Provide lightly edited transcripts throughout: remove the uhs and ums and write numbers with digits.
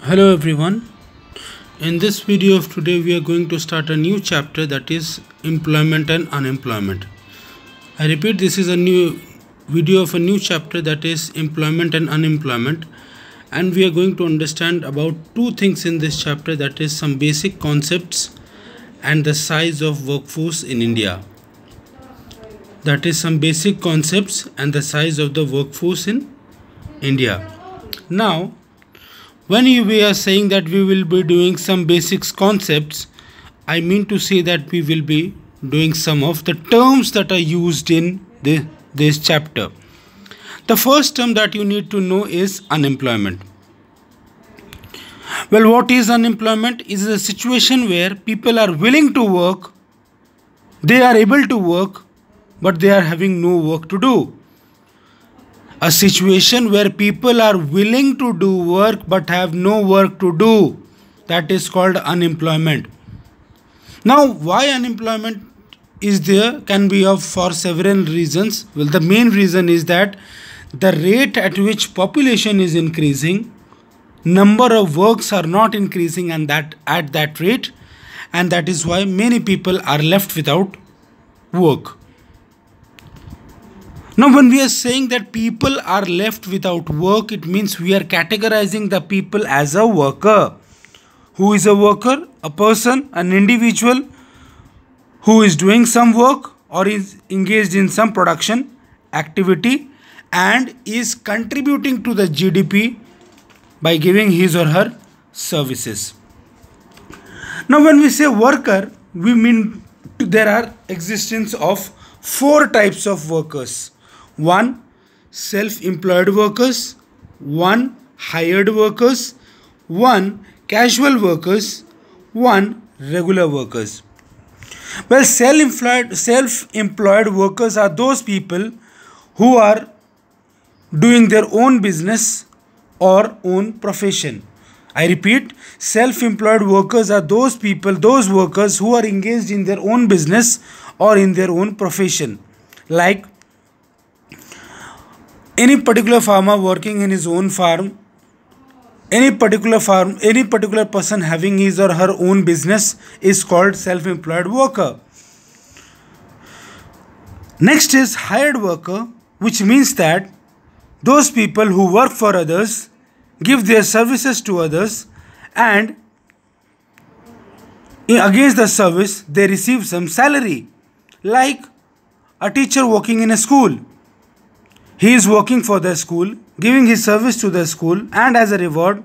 Hello everyone. In this video of today we are going to start a new chapter, that is employment and unemployment. I repeat, this is a new video of a new chapter, that is employment and unemployment, and we are going to understand about two things in this chapter, that is some basic concepts and the size of workforce in India. That is some basic concepts and the size of the workforce in India. Now, when we are saying that we will be doing some basics concepts, I mean to say that we will be doing some of the terms that are used in this chapter. The first term that you need to know is unemployment. Well, what is unemployment? It is a situation where people are willing to work, they are able to work, but they are having no work to do. A situation where people are willing to do work but have no work to do. That is called unemployment. Now, why unemployment is there can be for several reasons. Well, the main reason is that the rate at which population is increasing, number of works are not increasing and that at that rate, and that is why many people are left without work. Now, when we are saying that people are left without work, it means we are categorizing the people as a worker. Who is a worker? A person, an individual who is doing some work or is engaged in some production activity and is contributing to the GDP by giving his or her services. Now, when we say worker, we mean there are existence of four types of workers. One, self-employed workers. One, hired workers. One, casual workers. One, regular workers. Well, self-employed workers are those people who are doing their own business or own profession. I repeat, self-employed workers are those people, those workers who are engaged in their own business or in their own profession. Like any particular farmer working in his own farm, any particular person having his or her own business is called self-employed worker. Next is hired worker, which means that those people who work for others, give their services to others, and against the service they receive some salary. Like a teacher working in a school. He is working for the school, giving his service to the school, and as a reward,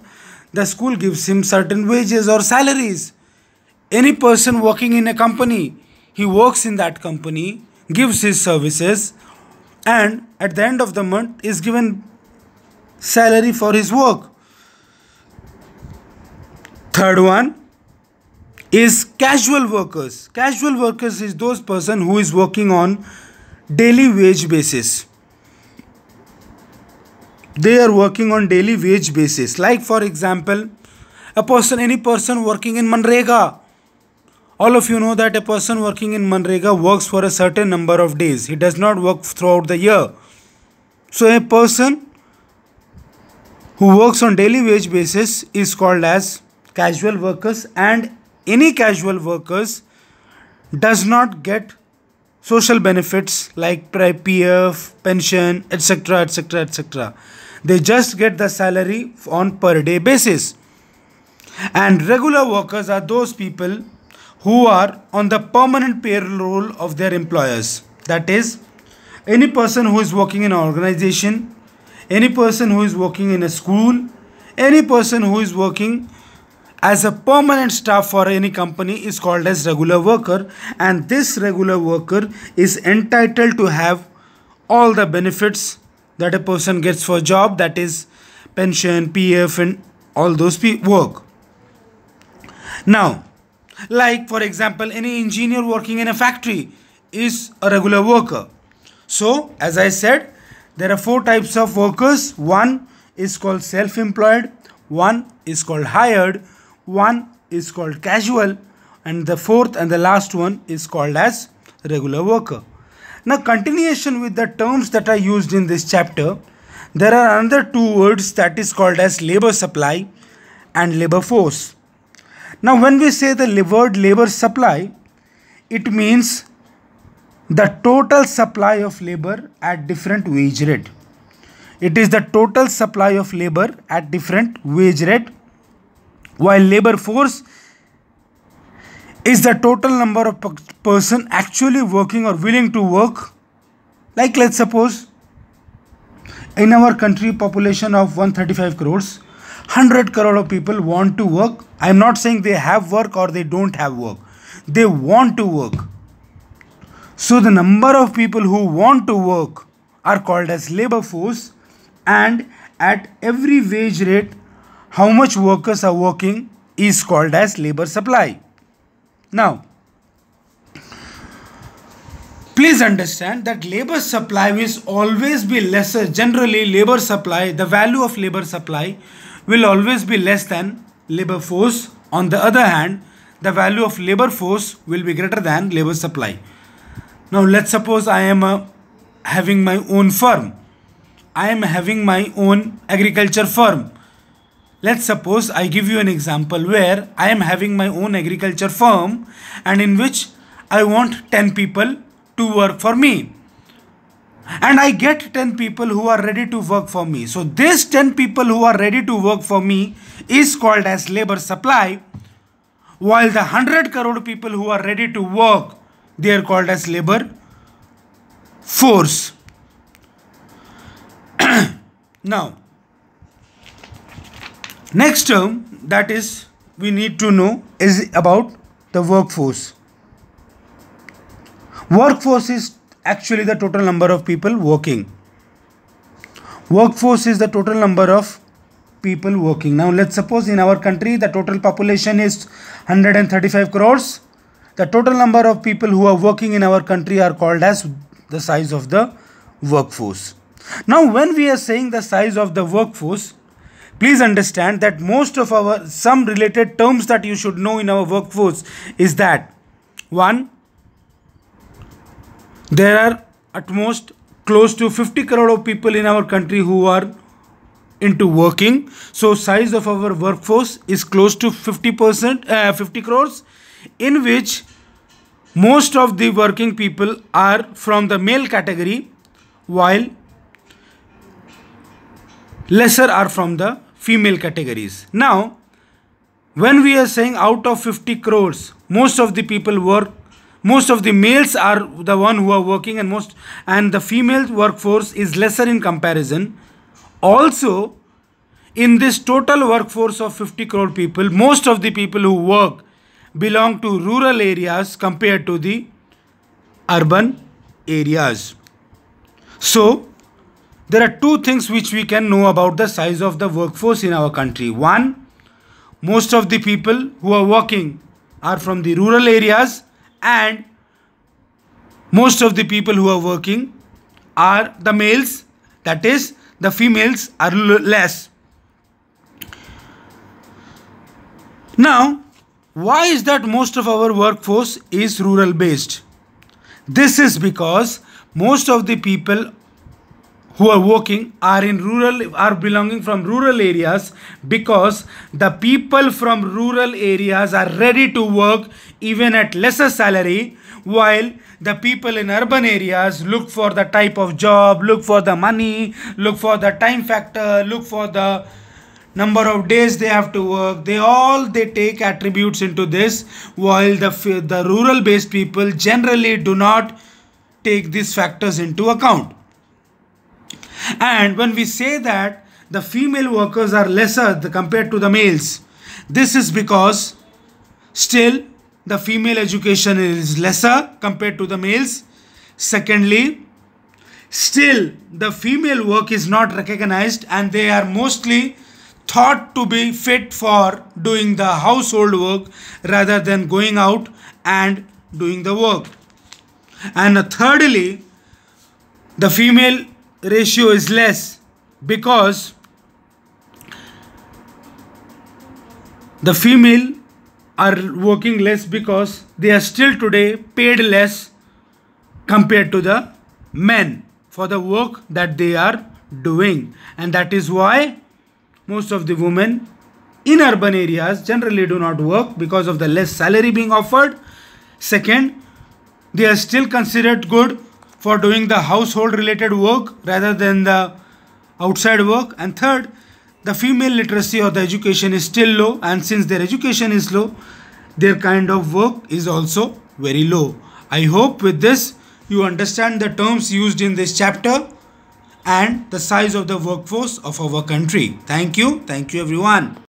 the school gives him certain wages or salaries. Any person working in a company, he works in that company, gives his services, and at the end of the month is given salary for his work. Third one is casual workers. Casual workers is those person who is working on daily wage basis. They are working on daily wage basis. Like for example, any person working in Manrega. All of you know that a person working in Manrega works for a certain number of days. He does not work throughout the year. So a person who works on daily wage basis is called as casual workers, and any casual workers does not get social benefits like PF, pension, etc., etc., etc. They just get the salary on per day basis. And regular workers are those people who are on the permanent payroll of their employers. That is, any person who is working in an organization, any person who is working in a school, any person who is working as a permanent staff for any company is called as regular worker, and this regular worker is entitled to have all the benefits that a person gets for a job, that is pension, PF, and all those work. Now, like for example, any engineer working in a factory is a regular worker. So, as I said, there are four types of workers. One is called self-employed, one is called hired, one is called casual, and the fourth and the last one is called as regular worker. Now, continuation with the terms that are used in this chapter, there are another two words that is called as labor supply and labor force. Now when we say the word labor supply, it means the total supply of labor at different wage rate. It is the total supply of labor at different wage rate, while labor force is the total number of person actually working or willing to work. Like let's suppose in our country population of 135 crores, 100 crore of people want to work. I am not saying they have work or they don't have work. They want to work. So the number of people who want to work are called as labor force, and at every wage rate how much workers are working is called as labor supply. Now please understand that labor supply will always be lesser. Generally labor supply, the value of labor supply will always be less than labor force. On the other hand, the value of labor force will be greater than labor supply. Now let's suppose I am having my own firm. I am having my own agriculture firm. Let's suppose I give you an example where I am having my own agriculture firm and in which I want 10 people to work for me. And I get 10 people who are ready to work for me. So these 10 people who are ready to work for me is called as labor supply, while the 100 crore people who are ready to work, they are called as labor force. Now, next term that is we need to know is about the workforce. Workforce is actually the total number of people working. Workforce is the total number of people working. Now let's suppose in our country the total population is 135 crores. The total number of people who are working in our country are called as the size of the workforce. Now when we are saying the size of the workforce, please understand that most of our some related terms that you should know in our workforce is that 1. There are at most close to 50 crore of people in our country who are into working. So size of our workforce is close to 50 crores, in which most of the working people are from the male category, while lesser are from the female categories. Now, when we are saying out of 50 crores, most of the people work, most of the males are the one who are working, and the female workforce is lesser in comparison. Also, in this total workforce of 50 crore people, most of the people who work belong to rural areas compared to the urban areas. So, there are two things which we can know about the size of the workforce in our country. 1. Most of the people who are working are from the rural areas, and most of the people who are working are the males, that is, the females are less. Now, why is that most of our workforce is rural based? This is because most of the people who are working are belonging from rural areas, because the people from rural areas are ready to work even at lesser salary, while the people in urban areas look for the type of job, look for the money, look for the time factor, look for the number of days they have to work. They take attributes into this, while the rural based people generally do not take these factors into account. And when we say that the female workers are lesser compared to the males, this is because still the female education is lesser compared to the males. Secondly, still the female work is not recognized, and they are mostly thought to be fit for doing the household work rather than going out and doing the work. And thirdly, the female ratio is less because the female are working less, because they are still today paid less compared to the men for the work that they are doing. And that is why most of the women in urban areas generally do not work because of the less salary being offered. Second, they are still considered good for doing the household related work rather than the outside work. And third, the female literacy or the education is still low, and since their education is low, their kind of work is also very low. I hope with this you understand the terms used in this chapter and the size of the workforce of our country. Thank you everyone.